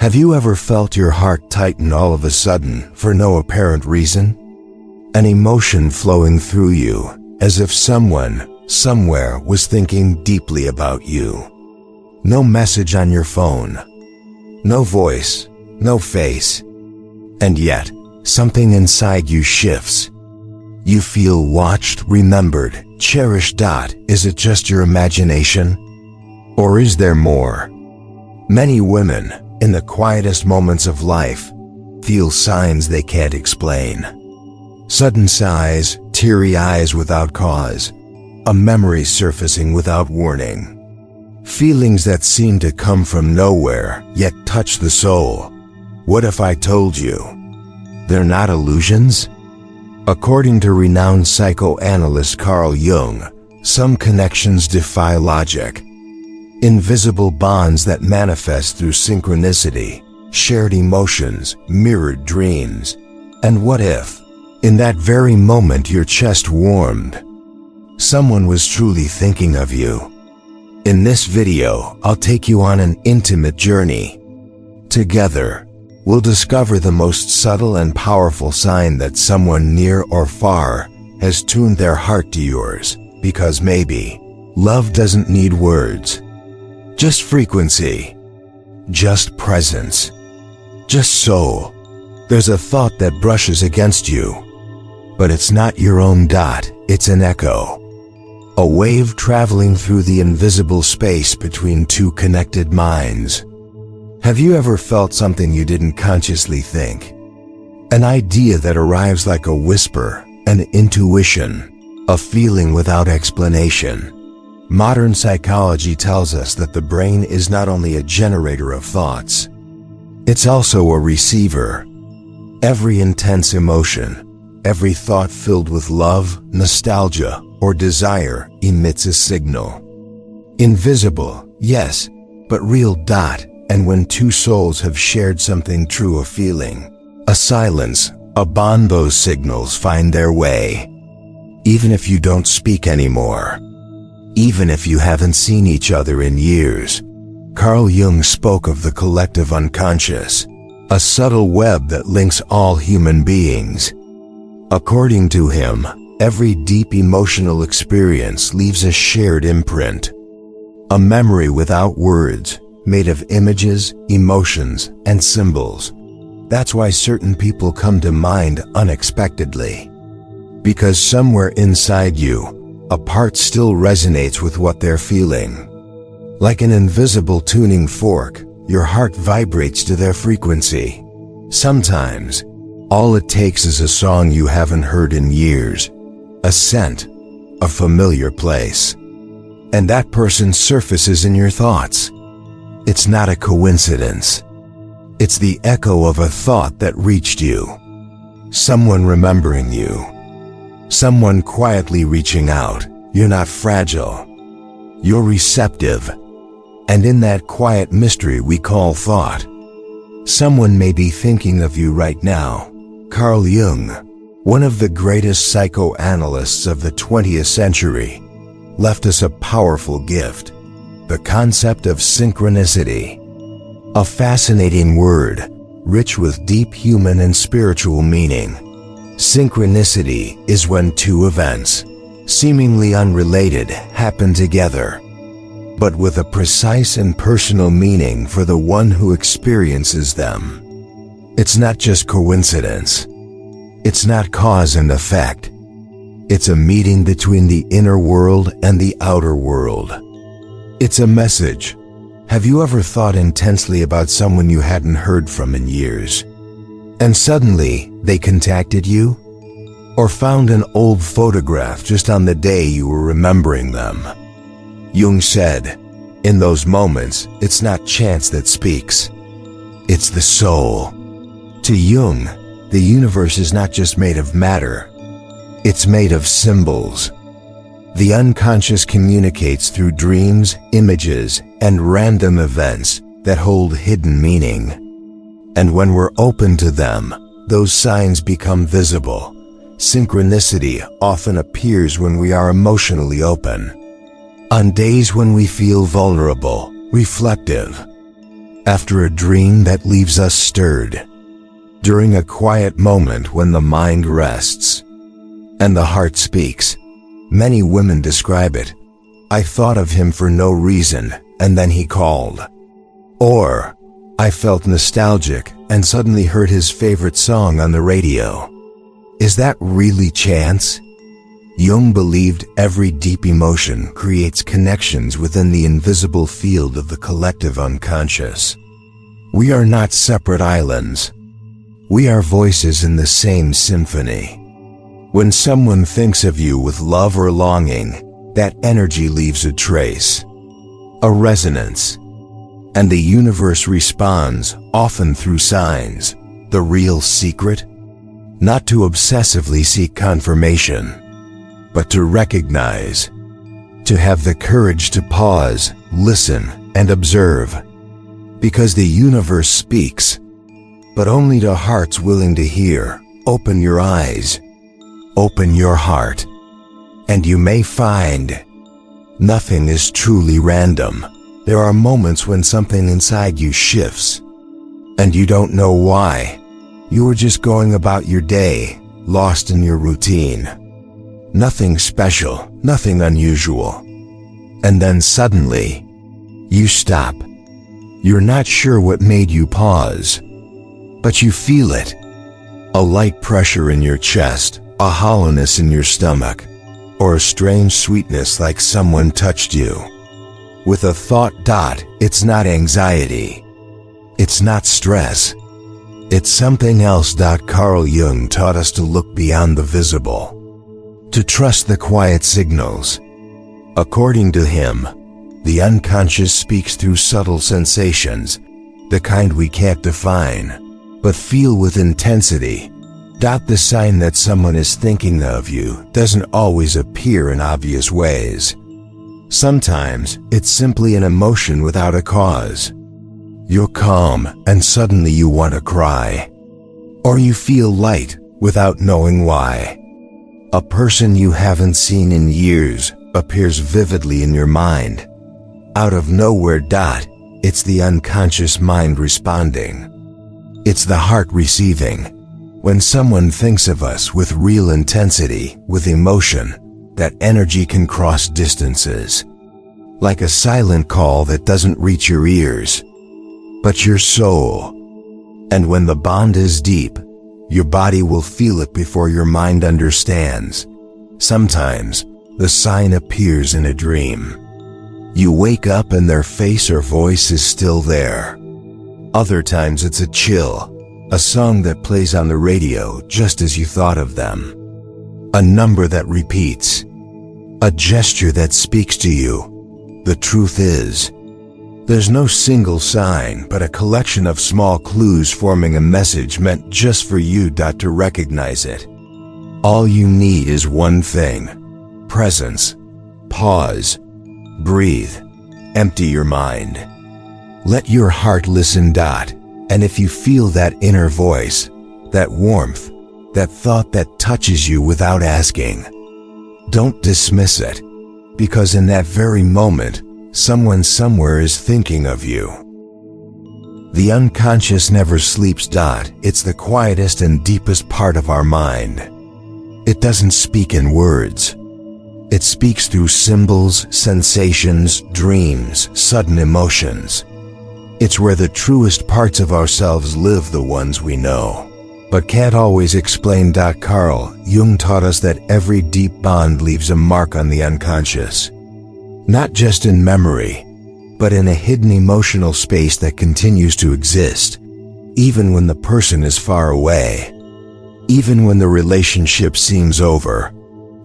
Have you ever felt your heart tighten all of a sudden for no apparent reason? An emotion flowing through you, as if someone, somewhere was thinking deeply about you. No message on your phone. No voice, no face. And yet, something inside you shifts. You feel watched, remembered, cherished. Is it just your imagination? Or is there more? Many women, in the quietest moments of life, feel signs they can't explain. Sudden sighs, teary eyes without cause, a memory surfacing without warning. Feelings that seem to come from nowhere, yet touch the soul. What if I told you? They're not illusions? According to renowned psychoanalyst Carl Jung, some connections defy logic. Invisible bonds that manifest through synchronicity, shared emotions, mirrored dreams. And what if, in that very moment your chest warmed, someone was truly thinking of you? In this video, I'll take you on an intimate journey. Together, we'll discover the most subtle and powerful sign that someone near or far has tuned their heart to yours, because maybe love doesn't need words. Just frequency, just presence, just soul. There's a thought that brushes against you, but it's not your own. It's an echo, a wave traveling through the invisible space between two connected minds. Have you ever felt something you didn't consciously think? An idea that arrives like a whisper, an intuition, a feeling without explanation. Modern psychology tells us that the brain is not only a generator of thoughts, it's also a receiver. Every intense emotion, every thought filled with love, nostalgia, or desire emits a signal. Invisible, yes, but real. And when two souls have shared something true, a feeling, a silence, a bond, those signals find their way. Even if you don't speak anymore. Even if you haven't seen each other in years. Carl Jung spoke of the collective unconscious, a subtle web that links all human beings. According to him, every deep emotional experience leaves a shared imprint, a memory without words, made of images, emotions, and symbols. That's why certain people come to mind unexpectedly. Because somewhere inside you, a part still resonates with what they're feeling. Like an invisible tuning fork, your heart vibrates to their frequency. Sometimes, all it takes is a song you haven't heard in years, a scent, a familiar place. And that person surfaces in your thoughts. It's not a coincidence. It's the echo of a thought that reached you. Someone remembering you. Someone quietly reaching out. You're not fragile. You're receptive. And in that quiet mystery we call thought, someone may be thinking of you right now. Carl Jung, one of the greatest psychoanalysts of the 20th century, left us a powerful gift. The concept of synchronicity. A fascinating word, rich with deep human and spiritual meaning. Synchronicity is when two events, seemingly unrelated, happen together, but with a precise and personal meaning for the one who experiences them. It's not just coincidence. It's not cause and effect. It's a meeting between the inner world and the outer world. It's a message. Have you ever thought intensely about someone you hadn't heard from in years? And suddenly, they contacted you? Or found an old photograph just on the day you were remembering them? Jung said, in those moments, it's not chance that speaks. It's the soul. To Jung, the universe is not just made of matter. It's made of symbols. The unconscious communicates through dreams, images, and random events that hold hidden meaning. And when we're open to them, those signs become visible. Synchronicity often appears when we are emotionally open. On days when we feel vulnerable, reflective, after a dream that leaves us stirred, during a quiet moment when the mind rests and the heart speaks. Many women describe it. I thought of him for no reason, and then he called. Or, I felt nostalgic and suddenly heard his favorite song on the radio. Is that really chance? Jung believed every deep emotion creates connections within the invisible field of the collective unconscious. We are not separate islands. We are voices in the same symphony. When someone thinks of you with love or longing, that energy leaves a trace, a resonance, and the universe responds, often through signs. The real secret? Not to obsessively seek confirmation, but to recognize, to have the courage to pause, listen, and observe. Because the universe speaks, but only to hearts willing to hear. Open your eyes, open your heart, and you may find nothing is truly random. There are moments when something inside you shifts, and you don't know why. You are just going about your day, lost in your routine. Nothing special, nothing unusual. And then suddenly, you stop. You're not sure what made you pause, but you feel it. A light pressure in your chest, a hollowness in your stomach, or a strange sweetness like someone touched you. With a thought. It's not anxiety. It's not stress. It's something else. Carl Jung taught us to look beyond the visible, to trust the quiet signals. According to him, the unconscious speaks through subtle sensations, the kind we can't define, but feel with intensity. The sign that someone is thinking of you doesn't always appear in obvious ways. Sometimes, it's simply an emotion without a cause. You're calm, and suddenly you want to cry. Or you feel light, without knowing why. A person you haven't seen in years appears vividly in your mind. Out of nowhere. It's the unconscious mind responding. It's the heart receiving. When someone thinks of us with real intensity, with emotion, that energy can cross distances. Like a silent call that doesn't reach your ears, but your soul. And when the bond is deep, your body will feel it before your mind understands. Sometimes, the sign appears in a dream. You wake up and their face or voice is still there. Other times it's a chill, a song that plays on the radio just as you thought of them. A number that repeats. A gesture that speaks to you. The truth is, there's no single sign, but a collection of small clues forming a message meant just for you. To recognize it, all you need is one thing: presence. Pause. Breathe. Empty your mind. Let your heart listen. And if you feel that inner voice, that warmth, that thought that touches you without asking, don't dismiss it, because in that very moment, someone somewhere is thinking of you. The unconscious never sleeps. It's the quietest and deepest part of our mind. It doesn't speak in words. It speaks through symbols, sensations, dreams, sudden emotions. It's where the truest parts of ourselves live, the ones we know, but can't always explain. Carl Jung taught us that every deep bond leaves a mark on the unconscious. Not just in memory, but in a hidden emotional space that continues to exist, even when the person is far away. Even when the relationship seems over.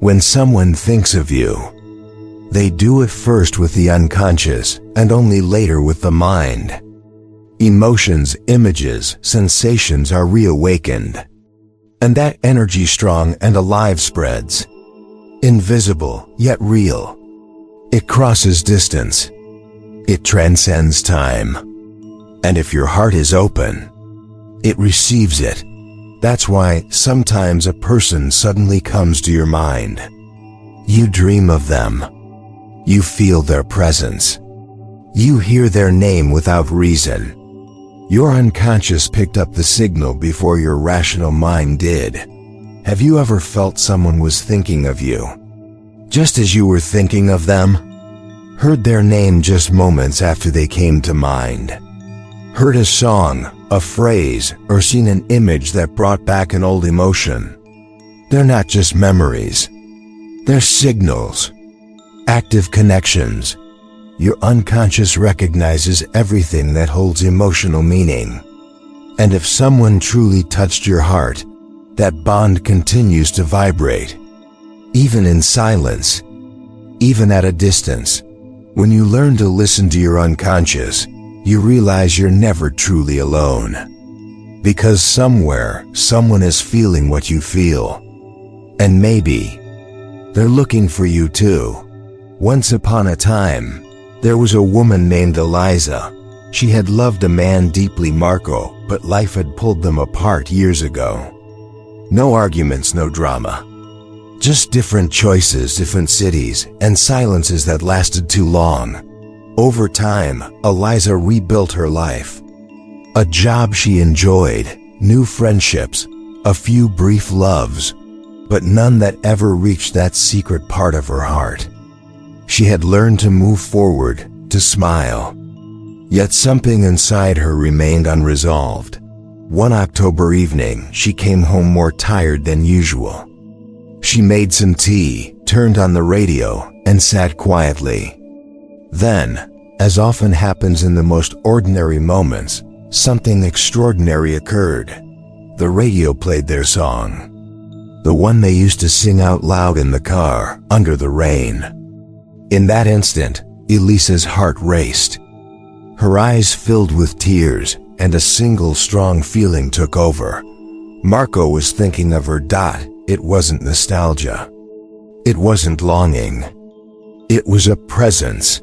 When someone thinks of you, they do it first with the unconscious, and only later with the mind. Emotions, images, sensations are reawakened. And that energy, strong and alive, spreads. Invisible, yet real. It crosses distance. It transcends time. And if your heart is open, it receives it. That's why sometimes a person suddenly comes to your mind. You dream of them. You feel their presence. You hear their name without reason. Your unconscious picked up the signal before your rational mind did. Have you ever felt someone was thinking of you, just as you were thinking of them? Heard their name just moments after they came to mind? Heard a song, a phrase, or seen an image that brought back an old emotion? They're not just memories. They're signals, active connections. Your unconscious recognizes everything that holds emotional meaning. And if someone truly touched your heart, that bond continues to vibrate. Even in silence, even at a distance. When you learn to listen to your unconscious, you realize you're never truly alone. Because somewhere, someone is feeling what you feel. And maybe they're looking for you too. Once upon a time, there was a woman named Eliza. She had loved a man deeply, Marco, but life had pulled them apart years ago. No arguments, no drama. Just different choices, different cities, and silences that lasted too long. Over time, Eliza rebuilt her life. A job she enjoyed, new friendships, a few brief loves, but none that ever reached that secret part of her heart. She had learned to move forward, to smile. Yet something inside her remained unresolved. One October evening, she came home more tired than usual. She made some tea, turned on the radio, and sat quietly. Then, as often happens in the most ordinary moments, something extraordinary occurred. The radio played their song. The one they used to sing out loud in the car, under the rain. In that instant, Elisa's heart raced. Her eyes filled with tears, and a single strong feeling took over. Marco was thinking of her. It wasn't nostalgia. It wasn't longing. It was a presence.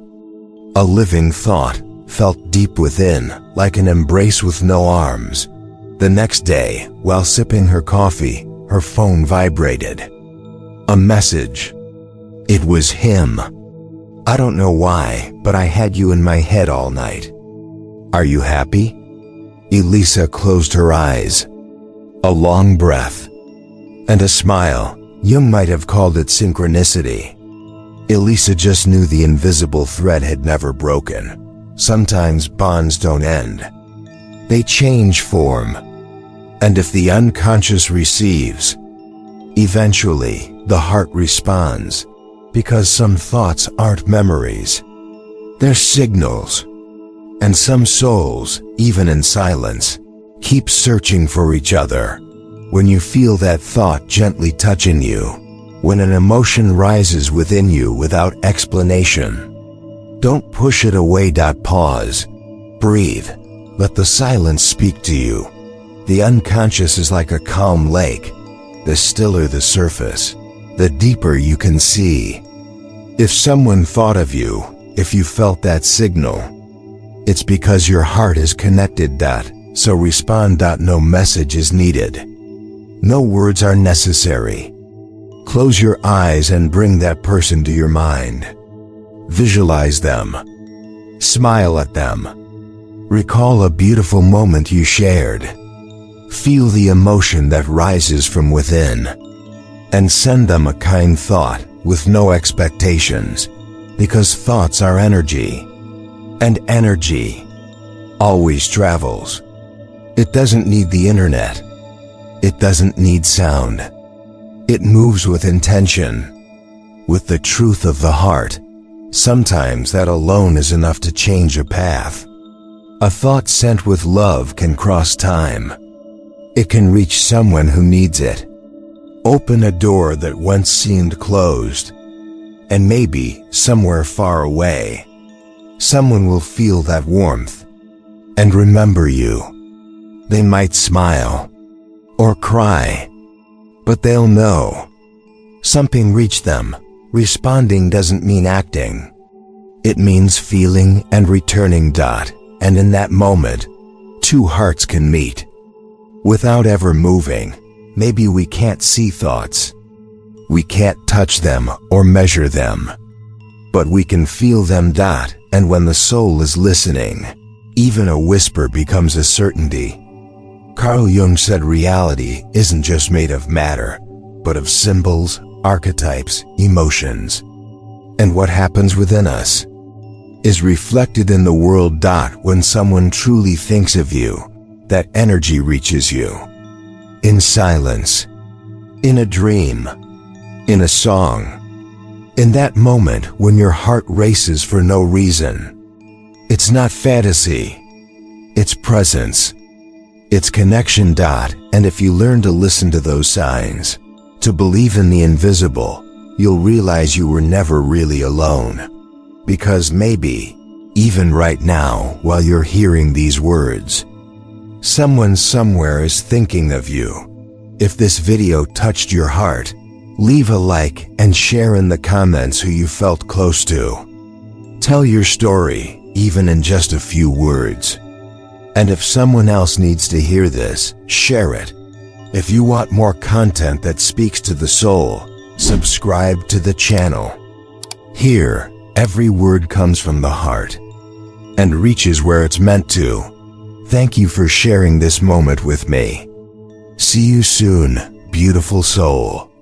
A living thought, felt deep within, like an embrace with no arms. The next day, while sipping her coffee, her phone vibrated. A message. It was him. I don't know why, but I had you in my head all night. Are you happy? Elisa closed her eyes. A long breath. And a smile. Jung might have called it synchronicity. Elisa just knew the invisible thread had never broken. Sometimes bonds don't end. They change form. And if the unconscious receives, eventually the heart responds. Because some thoughts aren't memories. They're signals. And some souls, even in silence, keep searching for each other. When you feel that thought gently touching you, when an emotion rises within you without explanation, don't push it away. Pause. Breathe. Let the silence speak to you. The unconscious is like a calm lake. The stiller the surface, the deeper you can see. If someone thought of you, if you felt that signal, it's because your heart is connected. So respond. No message is needed. No words are necessary. Close your eyes and bring that person to your mind. Visualize them. Smile at them. Recall a beautiful moment you shared. Feel the emotion that rises from within. And send them a kind thought with no expectations. Because thoughts are energy. And energy always travels. It doesn't need the internet. It doesn't need sound. It moves with intention. With the truth of the heart. Sometimes that alone is enough to change a path. A thought sent with love can cross time. It can reach someone who needs it. Open a door that once seemed closed. And maybe, somewhere far away, someone will feel that warmth and remember you. They might smile or cry, but they'll know something reached them. Responding doesn't mean acting. It means feeling and returning. And in that moment, two hearts can meet. Without ever moving. Maybe we can't see thoughts. We can't touch them or measure them. But we can feel them. And when the soul is listening, even a whisper becomes a certainty. Carl Jung said reality isn't just made of matter, but of symbols, archetypes, emotions. And what happens within us is reflected in the world. When someone truly thinks of you, that energy reaches you. In silence, in a dream, in a song, in that moment when your heart races for no reason. It's not fantasy, it's presence, it's connection. And if you learn to listen to those signs, to believe in the invisible, you'll realize you were never really alone. Because maybe, even right now while you're hearing these words, someone somewhere is thinking of you. If this video touched your heart, leave a like and share in the comments who you felt close to. Tell your story, even in just a few words. And if someone else needs to hear this, share it. If you want more content that speaks to the soul, subscribe to the channel. Here, every word comes from the heart and reaches where it's meant to. Thank you for sharing this moment with me. See you soon, beautiful soul.